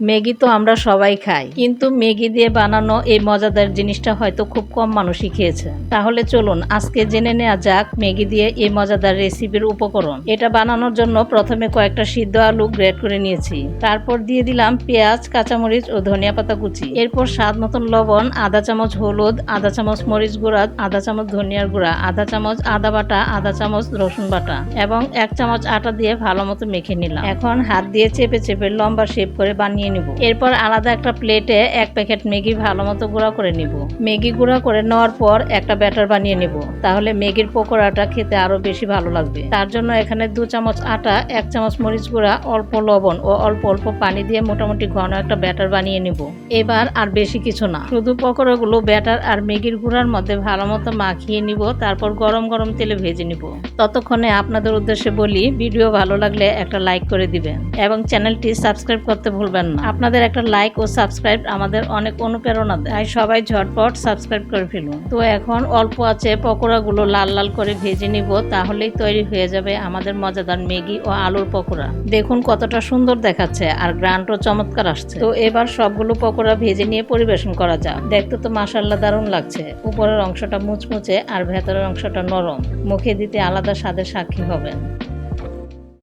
Maggi তো আমরা সবাই খাই, কিন্তু ম্যাগি দিয়ে বানানো এই মজাদার জিনিসটা হয়তো খুব কম মানুষই খেয়েছে। তাহলে চলুন আজকে জেনে নেওয়া যাক ম্যাগি দিয়ে এই মজাদার রেসিপির উপকরণ। এটা বানানোর জন্য প্রথমে কয়েকটা সিদ্ধ আলু গ্রেট করে নিয়েছি, তারপর দিয়ে দিলাম পেঁয়াজ, কাঁচামরিচ ও ধনিয়া পাতা কুচি। এরপর স্বাদ মতন লবণ, আধা চামচ হলুদ, আধা চামচ মরিচ গুঁড়া, আধা চামচ ধনিয়ার গুঁড়া, আধা চামচ আদা বাটা, আধা চামচ রসুন বাটা এবং 1 চামচ আটা দিয়ে ভালো মতো মেখে নিলাম। এখন হাত দিয়ে চেপে চেপে লম্বা শেপ করে বানিয়ে নিব। এরপর আলাদা একটা প্লেটে 1 প্যাকেট ম্যাগি ভালো মতো গুঁড়া করে নিব। ম্যাগি গুঁড়া করে নেওয়ার পর একটা ব্যাটার বানিয়ে নিব, তাহলে ম্যাগির পকোড়াটা খেতে আরো বেশি ভালো লাগবে। তার জন্য এখানে 2 চামচ আটা, 1 চামচ মরিচ গুঁড়া, অল্প লবণ ও অল্প অল্প পানি দিয়ে মোটামুটি ঘন একটা ব্যাটার বানিয়ে নিব। এবার আর বেশি কিছু না, শুধু পকোড়াগুলো ব্যাটার আর ম্যাগির গুঁড়ার মধ্যে ভালো মতো মাখিয়ে নিব, তারপর গরম গরম তেলে ভেজে নিব। ততক্ষণে আপনাদের উদ্দেশ্যে বলি, ভিডিও ভালো লাগলে একটা লাইক করে দিবেন এবং চ্যানেলটি সাবস্ক্রাইব করতে ভুলবেন না। আপনাদের একটা লাইক ও সাবস্ক্রাইব আমাদের অনেক অনুপ্রেরণা দেয়, তাই সবাই ঝটপট সাবস্ক্রাইব করে ফেলুন। তো এখন অল্প আছে পকোড়াগুলো লাল লাল করে ভেজে নিব, তাহলেই তৈরি হয়ে যাবে আমাদের মজাদার ম্যাগি ও আলুর পকোড়া। দেখুন কতটা সুন্দর দেখাচ্ছে আর গ্রান্টও চমৎকার আসছে। তো এবার সবগুলো পকোড়া ভেজে নিয়ে পরিবেশন করা যাক। দেখতে তো মাশাআল্লাহ দারুণ লাগছে। উপরের অংশটা মুচমুচে আর ভেতরের অংশটা নরম, মুখে দিতে আলাদা স্বাদের সাক্ষী হবেন।